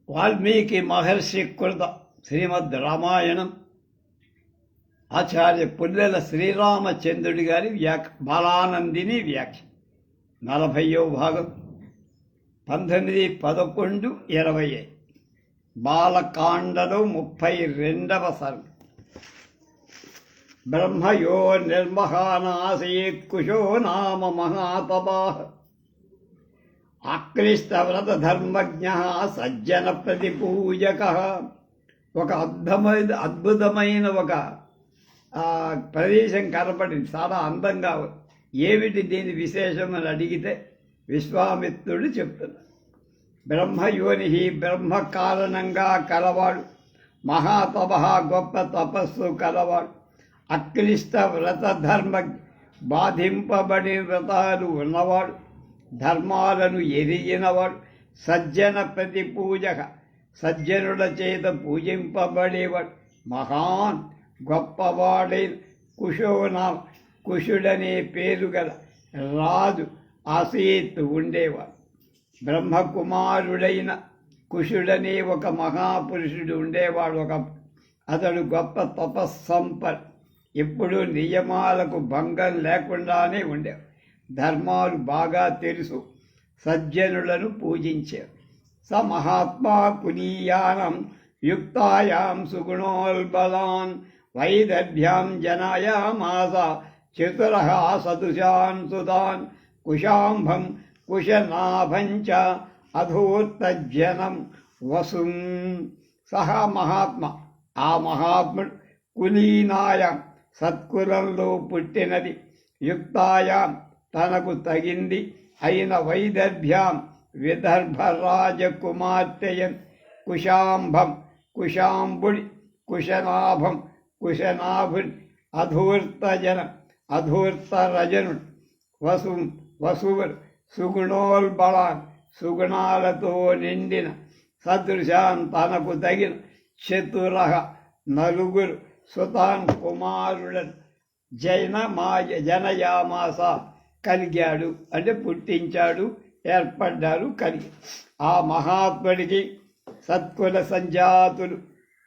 వాల్మీకి మహర్షి కృత శ్రీమద్ రామాయణం ఆచార్య పుల్లెల శ్రీరామచంద్రుడి గారి బాలానందిని వ్యాఖ్య 40వ భాగం 19-11-20 బాలకాండలో 32వ సర్గ. బ్రహ్మయో నిర్మహానాసీత్ కుశో నామ మహాతపాః ఆక్లిష్టవ్రత ధర్మజ్ఞ సజ్జన ప్రతిపూజక. ఒక అద్భుతమైన ఒక ప్రదేశం కనపడింది, చాలా అందంగా. ఏమిటి దీని విశేషం అని అడిగితే విశ్వామిత్రుడు చెప్తున్నాడు. బ్రహ్మయోని బ్రహ్మ కారణంగా కలవాడు, మహాతప గొప్ప తపస్సు కలవాడు, అక్లిష్ట వ్రత ధర్మ బాధింపబడి వ్రతాలు ఉన్నవాడు, ధర్మాలను ఎరిగినవాడు, సజ్జన ప్రతి పూజక సజ్జనుల చేత పూజింపబడేవాడు, మహాన్ గొప్పవాడైన కుశోనా కుశుడనే పేరు గల రాజు ఆసీత్ ఉండేవాడు. బ్రహ్మకుమారుడైన కుశుడనే ఒక మహాపురుషుడు ఉండేవాడు. అతడు గొప్ప తపస్సంపన్, ఎప్పుడూ నియమాలకు భంగం లేకుండానే ఉండేవాడు. ధర్మాలు బాగా తెలుసు, సజ్జనులను పూజించారు. స మహాత్మా పునీయానం యుక్తాయాం సుగుణోల్బలాన్ వైదభ్యాం జనాయామాస చతురః సదుశాన్ సుతాన్ కుశాంభం కుశనాభంచ అధూర్తజనం వసుం. సహ మహాత్మ, ఆ మహాత్ముడు కులీనాయాం సత్కులంలో పుట్టినది, యుక్తాయాం తనకు తగింది అయిన వైదర్భ్యాం విదర్భ రాజకుమార్తెయన్ కుశాంభం కుశాంబుడి కుశనాభం కుశనాభుడి అధూర్తజనం అధూర్తరజనుడు వసువుడు సుగుణోల్బలాన్ సుగుణాలతో నిండిన సదృశాన్ తనకు తగిన చతురః నలుగురు సుతాన్ కుమారులను జనయామాస కలిగాడు, అంటే పుట్టించాడు, ఏర్పడ్డారు, కలిగి. ఆ మహాత్ముడికి సత్కుల సంజాతులు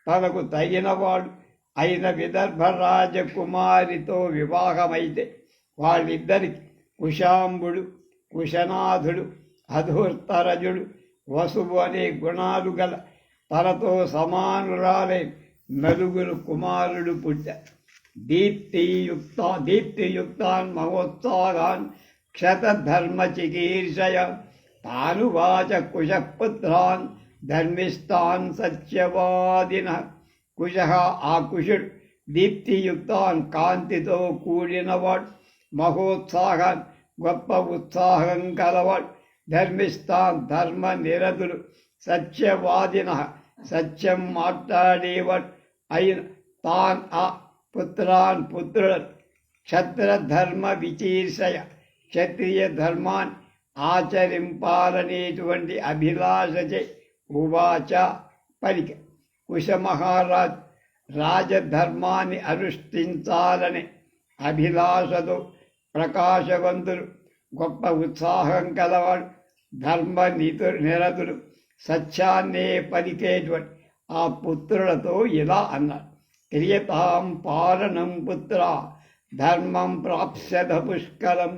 తనకు తగినవాడు అయిన విదర్భ రాజకుమారితో వివాహమైతే వాళ్ళిద్దరికి కుశాంబుడు కుశనాథుడు అధూర్తరజుడు వసువు అనే గుణాలు గల తనతో సమానురాలైన నలుగురు కుమారుడు పుట్టారు. దీప్తియుక్తాన్ మహోత్సాహాన్ క్షతధర్మచికీర్షయ తానువాచ కుశపుత్రాన్ ధర్మిష్టాన్ సత్యవాదిన. కుశ ఆ కుశుడు దీప్తియుక్తాన్ కాంతితో కూడినవాడు, మహోత్సాహాన్ గొప్ప ఉత్సాహం కలవాడు, ధర్మిష్టాన్ ధర్మ నిరతుడు, సత్యవాదిన సత్యం మాట్లాడేవాడు అయిన తాన్ ఆ పుత్రాన్ పుత్రులను క్షత్రధర్మ విచీర్షయ క్షత్రియ ధర్మాన్ని ఆచరింపాలనేటువంటి అభిలాషచే ఉవాచ పలిక. కుశమహారాజ్ రాజధర్మాన్ని అనుష్ఠించాలనే అభిలాషతో ప్రకాశవంతుడు, గొప్ప ఉత్సాహం కలవాడు, ధర్మ నిరతుడు, సత్యాన్నే పలికేటువంటి ఆ పుత్రులతో ఇలా అన్నాడు. క్రియతాం పాలనం పుత్ర ధర్మం ప్రాప్స్యత పుష్కలం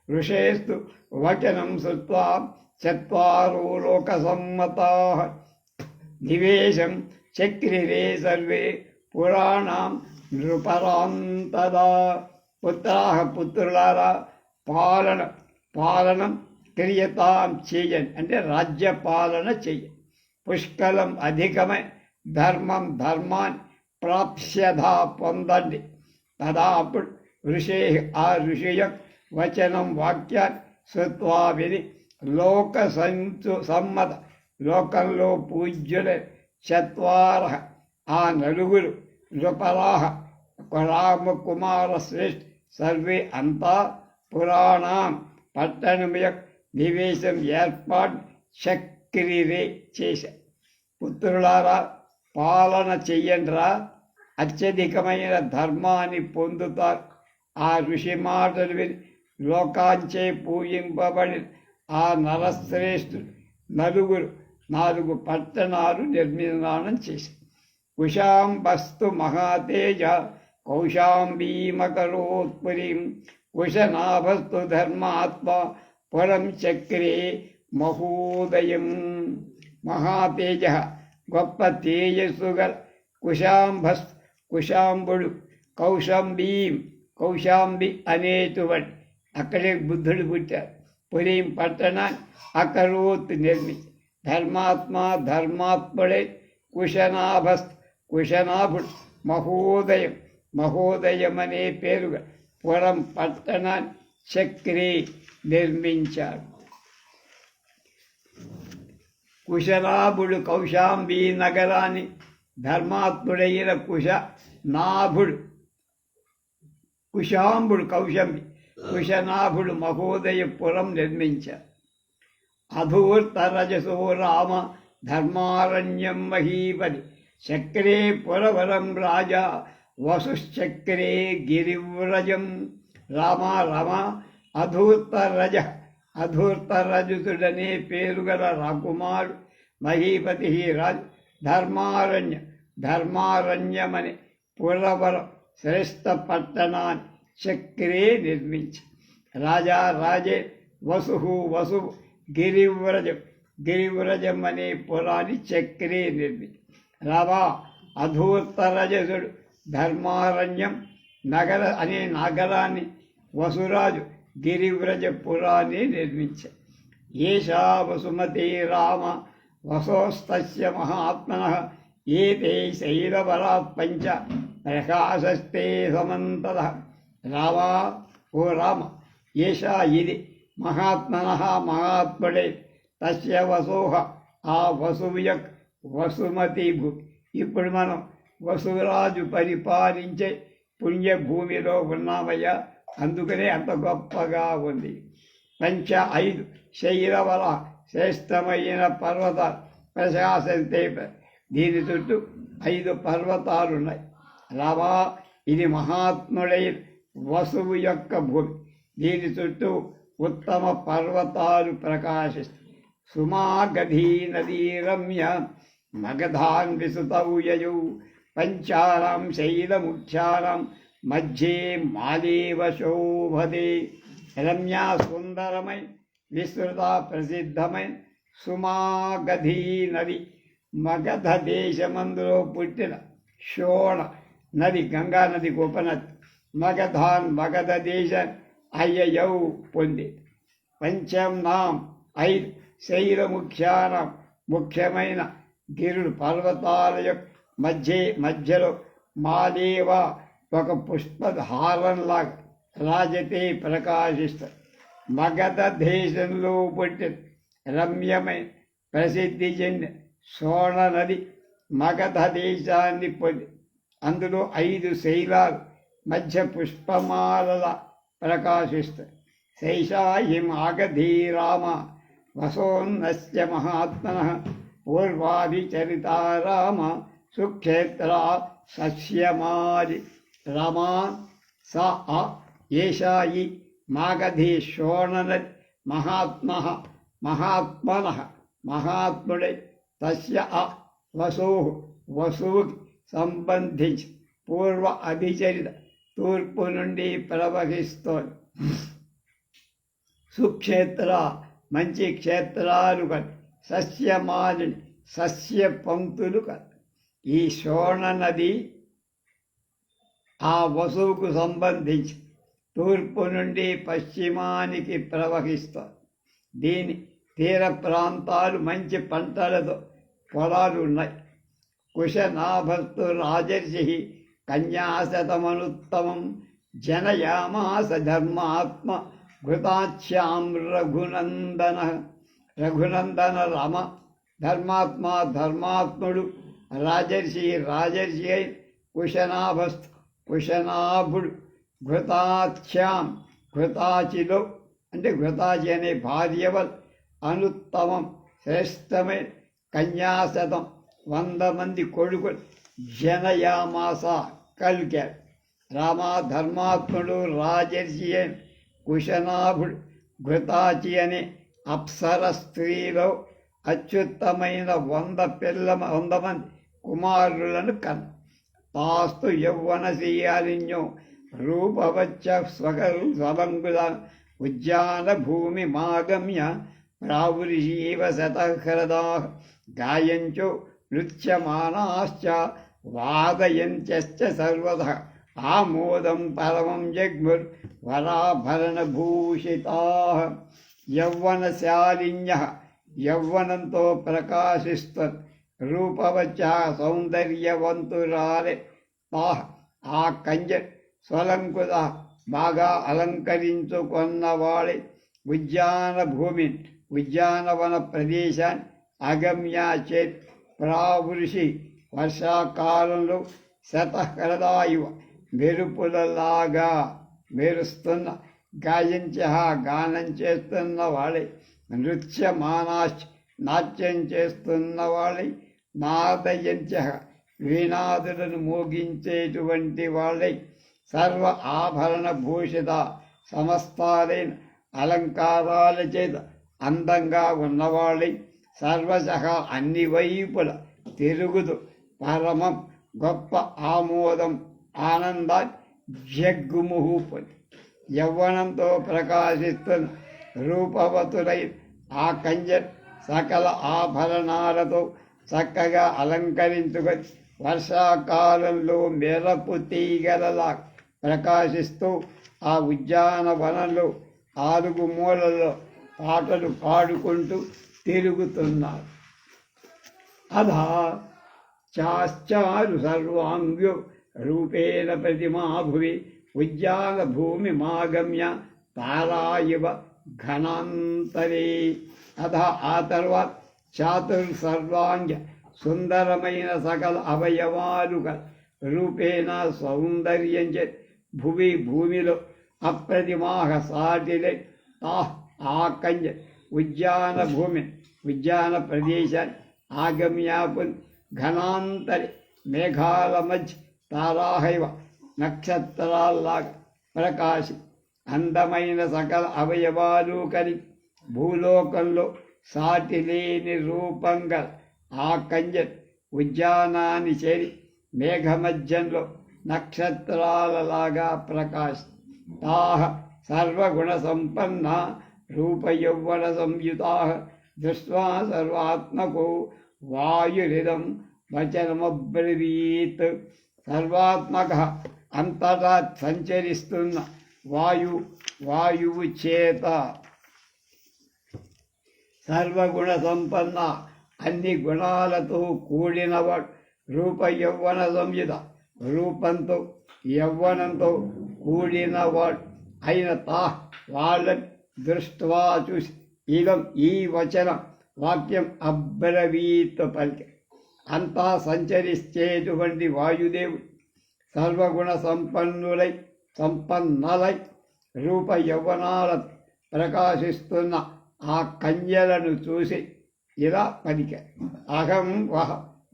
ఋషేస్తు వచనం శ్రుత్వా చత్వారో లోకసమ్మతాః నివేశం చక్రిరే సర్వే పురాణం నృపరాంతదా. పుత్రాః పుత్రులారా, పాలనం క్రియతాం చేయండి, అంటే రాజ్యపాలన చెయ్యండి. పుష్కలం అధికమై ధర్మాన్ని ప్రాప్స్యధా పొందండి. తదా అప్పుడు ఋషే ఆ ఋషియ వచనం వాక్యాన్ని శ్రుత్వా విని సమ్మత లోకంలో పూజ్యులే చత్వారః ఆ నలుగురు నృపరాః రామకుమార శ్రేష్ఠ సర్వే అంతా పురాణం పట్టణముయ నివేశం ఏర్పాటు చక్రిరే చేశారు. పుత్రులారా, పాలన చెయ్యండిరా, అత్యధికమైన ధర్మాన్ని పొందుతారు. ఆ ఋషి మాటలు విని లోకాంచే పూజింపబడిన ఆ నరశ్రేష్ఠుడు నలుగురు 4 పట్టణాలు నిర్మాణం చేశారు. కుశాంబస్తు మహాతేజ కౌశాంబీమకరోత్పురీం కుశనాభస్తు ధర్మాత్మ పురం చక్రే మహోదయం. మహాతేజ గొప్ప తేజస్సు గల కుశాంబుడు కౌశాంబి అనేటువంటి అక్కడే బుద్ధుడు పుట్టారు. పురీం పట్టణాన్ని అకరోత్ నిర్మించి ధర్మాత్ముడే కుశనాభుడు మహోదయం అనే పేరుగా పురం పట్టణాన్ని చక్రే నిర్మించాడు. కుశనాభుడు కౌశాంబీ నగరాన్ని ధర్మాత్ముడైన కుశనాభుడు మహోదయపురం నిర్మించారు. అధూర్త రజసో రామ ధర్మారణ్యం మహీపతి చక్రే పురవరం రాజా వసుశ్చక్రే గిరివ్రజం. రామ అధూర్తరజుతుడనే పేరుగల రాకుమారుడు మహీపతి రాజు ధర్మారణ్యమని పురవరం శ్రేష్ఠ పట్టణాన్ని చక్రే నిర్మించి రాజే వసువు గిరివ్రజం అనే పురాన్ని చక్రే నిర్మించి అధూర్తరజసుడు ధర్మారణ్యం అనే నగరాన్ని వసురాజు గిరివ్రజపురాన్ని నిర్మించారు. ఏషా వసుమతి రామ వసోస్తస్య మహాత్మనః ఏతే శైలవరాత్ పంచ ప్రకాశస్తే సమంతతః. ఓ రామ, ఏషా ఇది మహాత్మనః మహాత్ముడే తస్య వసోహ ఆ వసువు యొక్క వసుమతి భూమి. ఇప్పుడు మనం వసురాజు పరిపాలించే పుణ్యభూమిలో ఉన్నామయ్యా, అందుకనే అంత గొప్పగా ఉంది. 5 శైలవర శ్రేష్టమైన పర్వతాలు ప్రశాసంతే. దీని చుట్టూ 5 పర్వతాలున్నాయి. రామా, ఇది మహాత్ముడైన వసువు యొక్క భూమి. దీని చుట్టూ ఉత్తమ పర్వతాలు ప్రకాశిస్తాయి. సుమాగధీ నదీ రమ్య మగధాన్ విసుతౌ యయౌ పంచానాం శైలముఖ్యానాం మధ్యే మాలేవ శోభతే. రమ్య సుందరమై విస్తృత ప్రసిద్ధమైన సుమాగధీ నది మగధ దేశమందులో పుట్టిన శోణ నది, గంగా నది ఉపనది. మగధ దేశాన్ని అయ్యయౌ పొంది. పంచంనాం 5 శైలముఖ్యానాం ముఖ్యమైన గిరుడు పర్వతాల యొక్క మధ్యలో మాలేవ ఒక పుష్పహారంలాగా రాజతే ప్రకాశిస్తాయి. మగధ దేశంలో పుట్టిన రమ్యమైన ప్రసిద్ధి చెందిన శోణ నది మగధ దేశాన్ని పొంది. అందులో 5 శైలాలు మధ్య పుష్పమాలలా ప్రకాశిస్తాయి. శైషాహిమాగధీ రామ వసోన్నస్య మహాత్మనః పూర్వాభిచరితా రామ సుక్షేత్రా సస్యమాలి. రామా సా ఏషాయి మాగధీ శోణనది మహాత్మనః మహాత్ముడై తస్య వసువుకి సంబంధించి పూర్వ అభిచరిత తూర్పు నుండి ప్రవహిస్తోంది. సుక్షేత్ర మంచి క్షేత్రాలు కల సస్యమాలిని సస్య పంక్తులు కల ఈ శోణ నది ఆ వసువుకు సంబంధించి తూర్పు నుండి పశ్చిమానికి ప్రవహిస్తోంది. దీని తీర ప్రాంతాలు మంచి పంటలతో పొలాలు ఉన్నాయి. కుశనాభస్తు రాజర్షి కన్యాశతమనుత్తమం జనయామాస ధర్మాత్మ ఘృతాచ్యాం రఘునందన రామ. ధర్మాత్ముడు రాజర్షి అయిన కుశనాభుడు ఘృతాచిలో అంటే ఘృతాచి అనే భార్యవల్ అనుత్తమం శ్రేష్టమైన కన్యాశతం 100 మంది కొడుకులు జనయామాస కలిగారు. ధర్మాత్ముడు రాజర్షి అయిన కుశనాభుడు ఘృతాచి అనే అప్సర స్త్రీలో అత్యుత్తమైన 100 మంది కుమారులను కన్న. తాస్తు యౌవనశీయాలిన్యో రూపవచ్చ స్వలంగుల ఉద్యాన భూమి మాగమ్య ప్రావురీవ శతహృదా గాయంచో నృత్యమానాశ్చ వాదయంత్యశ్చ సర్వదా ఆమోదం పరమం జగ్ముర్వరాభరణభూషితాః. యౌవనశాలిన్యః యౌవనంతో ప్రకాశిస్తు రూపవచ్చ సౌందర్యవంతురాలే తాః ఆ కంజ స్వలంకుద బాగా అలంకరించుకొన్నవాడే ఉద్యాన భూమిని ఉద్యానవన ప్రదేశాన్ని అగమ్య చేత్ ప్రావృషి వర్షాకాలంలో శతహృదాయువ మెరుపులలాగా మెరుస్తున్న గాయించ గానం చేస్తున్న వాళ్ళే నృత్యమానాశ్చ నాట్యం చేస్తున్న వాళ్ళే నాదయంచ వీణాదులను మోగించేటువంటి వాళ్ళే సర్వ ఆభరణ భూషిత సమస్తాలైన అలంకారాల చేత అందంగా ఉన్నవాళ్ళై సర్వశః అన్ని వైపుల తిరుగుతూ పరమం గొప్ప ఆమోదం ఆనందాన్ని జగ్గుముహూపతి యవ్వనంతో ప్రకాశిస్తున్న రూపవతులై ఆ కంజర్ సకల ఆభరణాలతో చక్కగా అలంకరించుకొని వర్షాకాలంలో మెరపు తీగలలా ప్రకాశిస్తూ ఆ ఉద్యానవనంలో 4 మూలల్లో పాటలు పాడుకుంటూ తిరుగుతున్నారు. అధా చాశ్చారు సర్వాంగ్యో రూపేణ ప్రతిమా భువి ఉద్యాన భూమి మాగమ్య తారాయివ ఘనాంతరే. అధ ఆ తర్వాత చాతుర్ సర్వాంగ సుందరమైన సకల అవయవాలు రూపేణ సౌందర్యం చే భువి భూమిలో అప్రతిమాహ సాటిలే తాహ్ ఆ కంజ ఉద్యాన భూమి ఉద్యాన ప్రదేశాన్ని ఆగమ్యాపున్ ఘనాంతరి మేఘాల మధ్య తారాహైవ నక్షత్రాల్లాగా ప్రకాశి అందమైన సకల అవయవాలు కలి భూలోకంలో సాటిలేని రూపంగా ఆ కంజ ఉద్యానాన్ని చేరి మేఘమధ్యంలో నక్షత్రాలలాగా ప్రకాశి తాహ సర్వగుణ సంపన్న రూపయౌవన సంయుతాః దృష్ట్వా సర్వాత్మకో వాయురిదం వచనమబ్రవీత్. సర్వాత్మక అంతటా సంచరిస్తున్న వాయువు చేత సర్వగుణ సంపన్న అన్ని గుణాలతో కూడినవాడు రూప యౌవన సంయుత రూపంతో యౌవనంతో కూడినవాడు అయిన వాళ్ళని దృష్ట్వా చూసి ఇదం ఈ వచనం వాక్యం అబ్రవీత్ పలికే. అంతా సంచరిస్తేటువంటి వాయుదేవుడు సర్వగుణ సంపన్నలై రూప యౌవనాల ప్రకాశిస్తున్న ఆ కన్యలను చూసి ఇలా పలికే. అహం వహ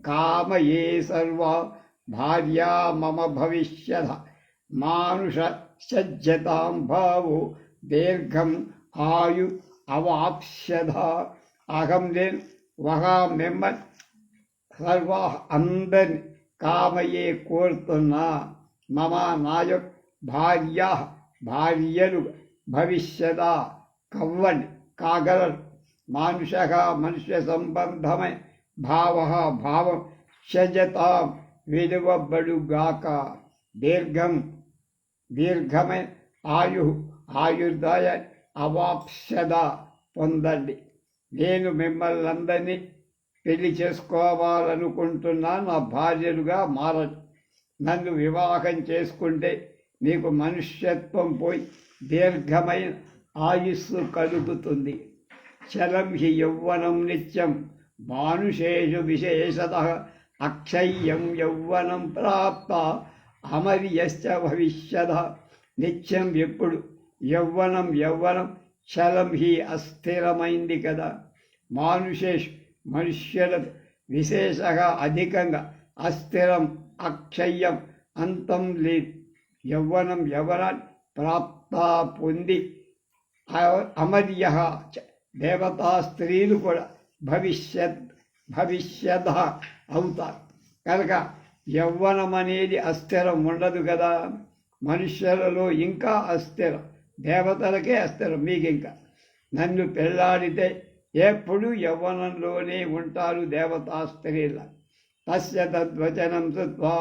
కామయే సర్వా భార్యా మమ భవిష్యత మానుష సజ్జతాం భావో దీర్ఘం ఆయు అవాప్స్యధ. అహం నేను వహా మిమ్మల్ని సర్వా అందరిని కామయే కోరుతున్నా మమ నాయ భార్యలు భవిష్యత కవ్వండి కాగలరు మానుషగా మనుష్య సంబంధమై భావం షజతాం విలువబడుగాక దీర్ఘమై ఆయుర్దాయ అవాప్స్యద పొందండి. నేను మిమ్మల్ని అందరినీ పెళ్లి చేసుకోవాలనుకుంటున్నా నా భార్యలుగా మారదు. నన్ను వివాహం చేసుకుంటే నీకు మనుష్యత్వం పోయి దీర్ఘమైన ఆయుస్సు కలుగుతుంది. చలం హి యౌవనం నిత్యం మానుషేషు విశేషతః అక్షయ్యం యౌవనం ప్రాప్త అమర్యశ్చ భవిష్యద. నిత్యం ఎప్పుడు యౌవనం చలం హి అస్థిరమైంది కదా. మానుషేషు మనుష్యులకు విశేషంగా అధికంగా అస్థిరం అక్షయ్యం అంతం లేదు. యవ్వనాన్ని ప్రాప్త పొంది అమర్య దేవతా స్త్రీలు కూడా భవిష్యద అవుతారు. కనుక యవ్వనం అనేది అస్థిరం ఉండదు కదా. మనుష్యులలో ఇంకా అస్థిరం, దేవతలకే అస్థిరం. మీకు ఇంకా నన్ను పెళ్ళాడితే ఎప్పుడు యవ్వనంలోనే ఉంటారు దేవతా స్త్రీల. తస్య తద్వచనం శ్రుత్వా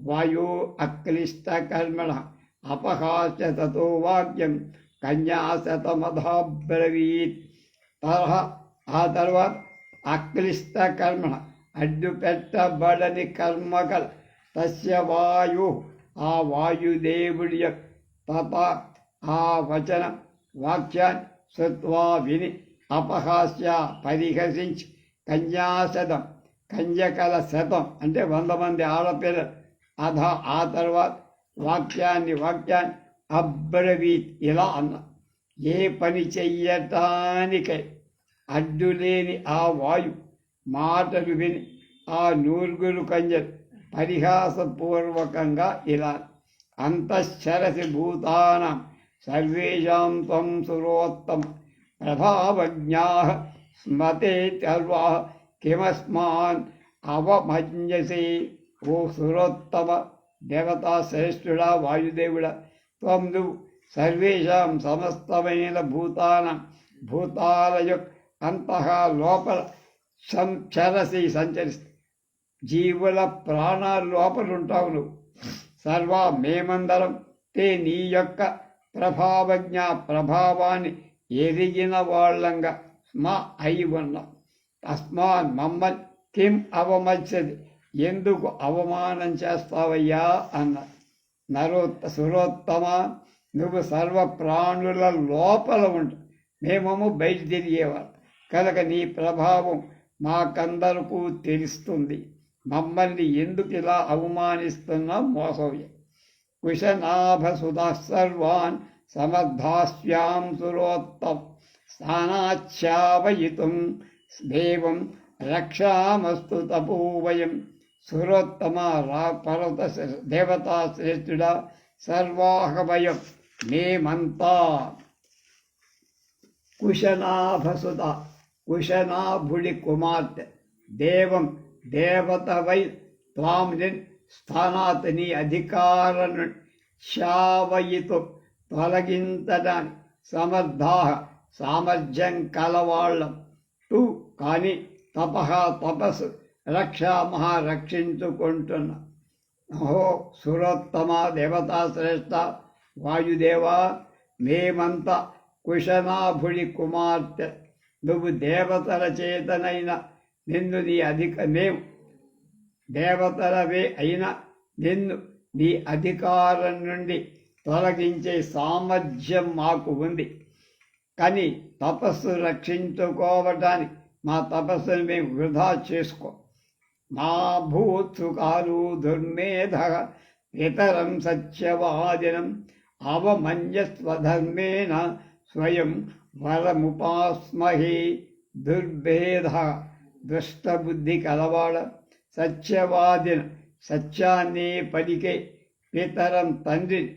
వాయో అక్లిష్టకర్మణ అపహాస్య తతో వాక్యం కన్యాశతమధాబ్రవీత్. ఆ తర్వాత అక్లిష్ట కర్మణ, అడ్డు పెట్టబడని కర్మగల తస్య వాయు, ఆ వాయుదేవుడి తత ఆ వచన వాక్యాన్ని శ్రుత్వా విని అపహాస్య పరిహసించి కన్యాశతం కన్యకల శతం అంటే 100 మంది ఆడపిల్లలు ఆ తర్వాత వాక్యాన్ని అబ్రవీత్ ఇలా అన్న. ఏ పని చెయ్యటానికై అడ్డులేని ఆ వాయు మాటలు విని ఆ నూరుగురు కన్యలు పరిహాసపూర్వకంగా ఇలా అంతఃశరసి భూతానాం సర్వేషాం త్వం సురోత్తమ ప్రభావజ్ఞాః స్మతే సర్వాః కిమస్మాన్ అవమన్యసే. ఓ సురోత్తమ దేవతా శ్రేష్ఠుడా వాయుదేవుడా, త్వం నువ్వు సర్వేషాం సమస్తమైన భూతాల యొక్క అంతః లోపల సంచరసి సంచరిస్తే జీవుల ప్రాణాల లోపల ఉంటావు నువ్వు. సర్వా మేమందరం తే నీ యొక్క ప్రభావాన్ని ఎరిగిన వాళ్ళంగా మా అయి ఉన్నాం. తస్మాన్ మమ్మల్ని కిం అవమత్సది, ఎందుకు అవమానం చేస్తావయ్యా అన్నారు. సురోత్తమ, నువ్వు సర్వ ప్రాణుల లోపల ఉంటావు, మేమము బయట తిరిగేవారు కనుక నీ ప్రభావం మాకందరకు తెలుస్తుంది. మమ్మల్ని ఎందుకు ఇలా అవమానిస్తున్నా మోసవ్య. కుశనాభసుధః సర్వాన్ సమర్థాస్యాం సురోత్తం స్థానాచ్ఛావయితుం దేవం రక్షామస్తు తపోవయం. సురోత్తమ పర్వత దేవతా శ్రేష్ఠుడా, సర్వాహవయం మేమంతా కుశనాభసుధ కుశనాభుడి కుమార్తె దేవం దేవతవై త్వాం స్థానాత్ నీ అధికారను శావయితు తొలగించడానికి సమర్థా సామర్థ్యం కలవాళ్ళం. తు కానీ తపస్సు రక్షామహ రక్షించుకుంటున్నా. అహో సురోత్తమ దేవతా శ్రేష్ఠ వాయుదేవా, మేమంతా కుశనాభుడి కుమార్తె. నువ్వు దేవతల చేతనైన నిన్ను మేము దేవతలవే అయినా నిన్ను నీ అధికారం నుండి తొలగించే సామర్థ్యం మాకు ఉంది. కానీ తపస్సు రక్షించుకోవటానికి మా తపస్సును మేము వృధా చేసుకో. మా భూత్సుకాలు దుర్మేధ ఇతరం సత్యవాదినం అవమన్యస్వధర్మేణ స్వయం వరముపాస్మహే. దుర్భేద దుష్టబుద్ధి కలవాడ సత్యవాదిన సత్యాన్నే పలికే పితరం తండ్రిని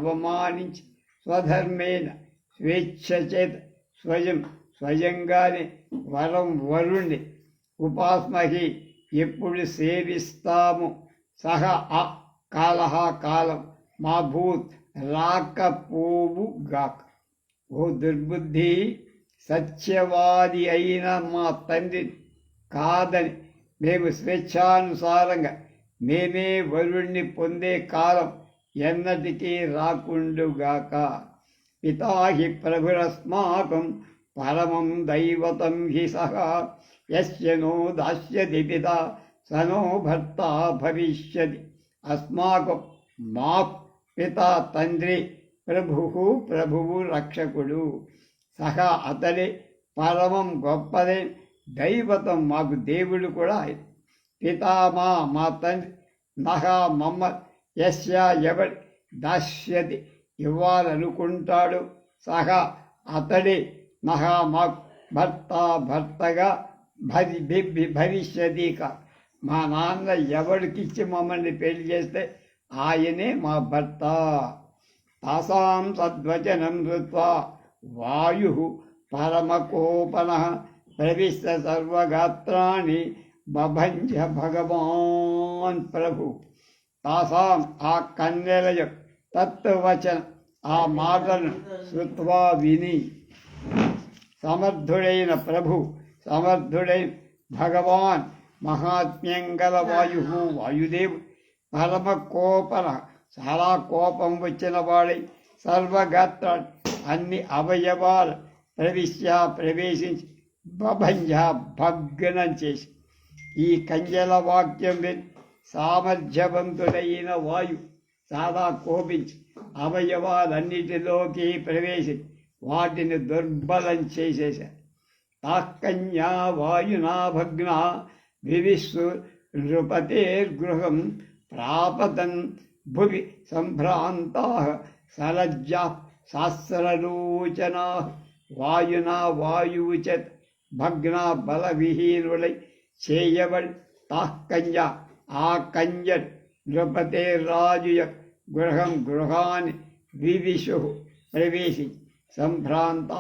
అవమానించి స్వధర్మేన స్వేచ్ఛ చేత స్వయంగానే వరుణ్ణి ఉపాస్మహి ఎప్పుడు సేవిస్తాము. సహ కాలం మా భూత్ రాకపోవు గాక. ఓ దుర్బుద్ధి, సత్యవాది అయిన మా తండ్రిని కాదని మేము స్వేచ్ఛానుసారంగా మేమే వరుణ్ణి పొందే కాలం ఎన్నటికీ రాకుండుగాక. పితాహి ప్రభురస్మాకం పరమం దైవతం హి సహా యస్య నో దాస్యతి పిత సనో భర్త భవిష్యతి. అస్మాకం మాకు పిత తండ్రి, ప్రభువు రక్షకుడు. సహా అతడే పరమం గొప్పదే దైవతం మాకు దేవుడు కూడా ఆయన. పితామా మా తండ్రి, నహా మమ్మ యస్య ఎవడి దాస్యతి ఇవ్వాలనుకుంటాడు, సహా అతడే నహా మాకు భర్తగా భవిష్యతి. మా నాన్న ఎవడికిచ్చి మమ్మల్ని పెళ్లి చేస్తే ఆయనే మా భర్త. తాసాం సద్వచనం శ్రుత్వా వాయు పరమకోపన ప్రవిశ్య సర్వగాత్రాన్ని బభంజ భగవాన్ ప్రభు. తాసాం ఆ కన్యల యొక్క తత్వచన ఆ మాటలను శ్రుత్వా విని సమర్థుడైన ప్రభు, సమర్థుడైన భగవాన్, మహాత్మ్యం గల వాయుదేవుడు పరమ కోపన చాలా కోపం వచ్చిన వాడై సర్వగాత్ర అన్ని అవయవాలు ప్రవేశించి బభంజ భగ్నం చేసి ఈ కంజల వాక్యం విని సామర్థ్యవంతుడైన వాయు చాలా కోపించి అవయవాలన్నిటిలోకి ప్రవేశించి వాటిని దుర్బలం చేసేశారు. తాకన్యా వాయునా భగ్న వివిస్సు నృపతేర్గృహం ప్రాపతన్ భువి సంభ్రాంతా సలజ్జా శాస్త్రలోచనా వాయునా వాయువుచ భగ్న బలవిహీనులై చేయబడి తాకన్య ఆ కంజర్ నృపతే రాజు గృహాన్ని వివిషు ప్రవేశించి సంభ్రాంత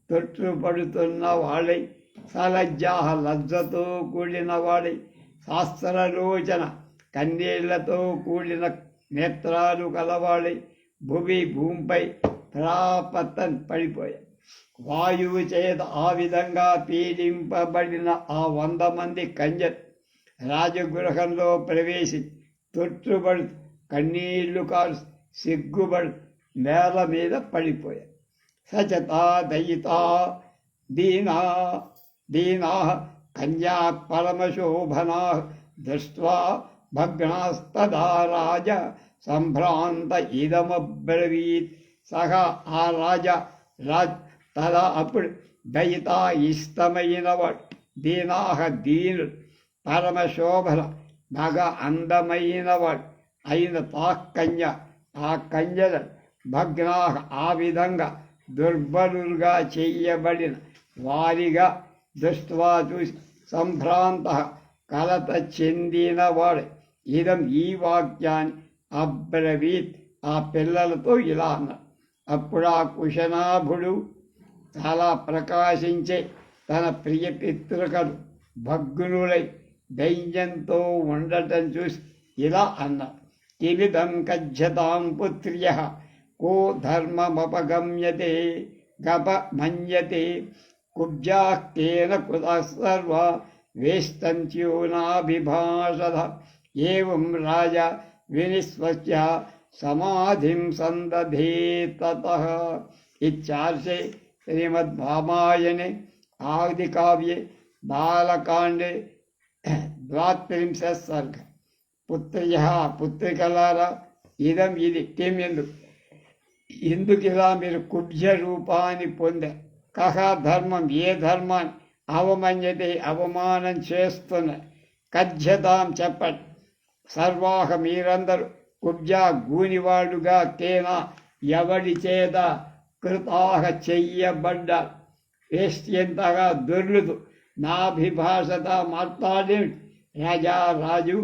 తొట్టుపడుతున్న వాడై సలజ్జా లజ్జతో కూడిన వాడై శాస్త్రలోచన కన్నీళ్లతో కూడిన నేత్రాలు కలవాడై భూమిపై ప్రాపతన్ పడిపోయాయి. వాయువు చేత ఆ విధంగా పీడింపబడిన ఆ 100 మంది కంజర్ రాజగృహంలో ప్రవేశి తొట్టుబడు కన్నీళ్లు కారు సిగ్గుబడు నేల మీద పడిపోయాయి. సచతా దయితా దీనా కన్యా పరమశోభనా దృష్ట్వా భగ్నాస్తదా రాజ సంభ్రాంత ఇదమబ్రవీత్. సహా ఆ తదా అప్పుడు దయిత ఇష్టమైనవాడు దీనుడు పరమశోభన బాగా అందమైనవాడు అయిన తాకన్య ఆ కంజల భగ్నా ఆ విధంగా దుర్బలులుగా చేయబడిన వారిగా దృష్ట్వా చూసి సంభ్రాంత కలత చెందినవాడు ఇదం ఈ వాక్యాన్ని అబ్రవీత్ ఆ పిల్లలతో ఇలా అన్నాడు. అప్పుడు ఆ కుశనాభుడు చాలా ప్రకాశించే తన ప్రియ పితృకలు భగ్నులై దైన్యంతో ఉండటం చూసి ఇలా అన్నాడు. కిమిదం కజ్జతాం పుత్ర్య కో ధర్మమపగమ్యతే గపమన్యతే కుబ్జాఃకేన కృతః సర్వా వేష్టంత్యూనాభిభాషద. ఏవం రాజా వినిశ్వస్య సమాధిం సందధే తతః. इत्यार्षे श्रीमद्रामायणे आदिकाव्ये बालकाण्डे 32 सर्ग. पुत्र्यः पुत्रिकलारा इदं इदि किम् ఎందుకిలా మీరు కుబ్జ రూపాన్ని పొందే కహ ధర్మం ఏ ధర్మాన్ని అవమన్యతే అవమానం చేస్తున్న కథ్యతాం చెప్పండి. సర్వాహ మీరందరూ కుబ్జా గూనివాడుగా కేనా ఎవడి చేత కృతాహ చెయ్యబడ్డ వేష్యంతగా దొర్లుతూ నాభిభాషత మాట్లాడే రాజా రాజు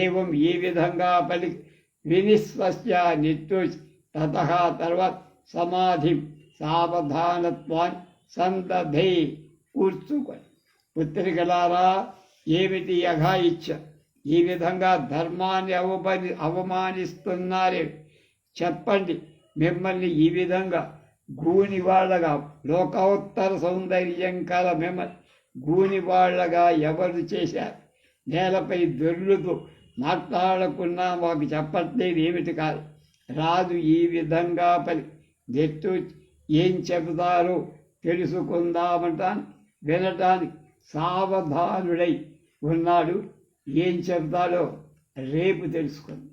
ఏవం ఈ విధంగా పలికి వినిశ్వస్య నిట్టూచి తతః తర్వాత సమాధి సావధానత్వాన్ని సందధే కూర్చుకొని. పుత్రికలారా ఏమిటి అఘాయిచ్చ ఈ విధంగా ధర్మాన్ని అవమానిస్తున్నారే చెప్పండి. మిమ్మల్ని ఈ విధంగా గూనివాళ్లగా లోకోత్తర సౌందర్యం కల మిమ్మల్ని గూనివాళ్లగా ఎవరు చేశారు? నేలపై దొర్లుతూ మాట్లాడకున్నా మాకు చెప్పట్లేదు ఏమిటి కాదు. రాజు ఈ విధంగా గెట్టు ఏం చెబుతారో తెలుసుకుందామంటాను వినటానికి సావధానుడై ఉన్నాడు. ఏం చెబుతాడో రేపు తెలుసుకుందాం.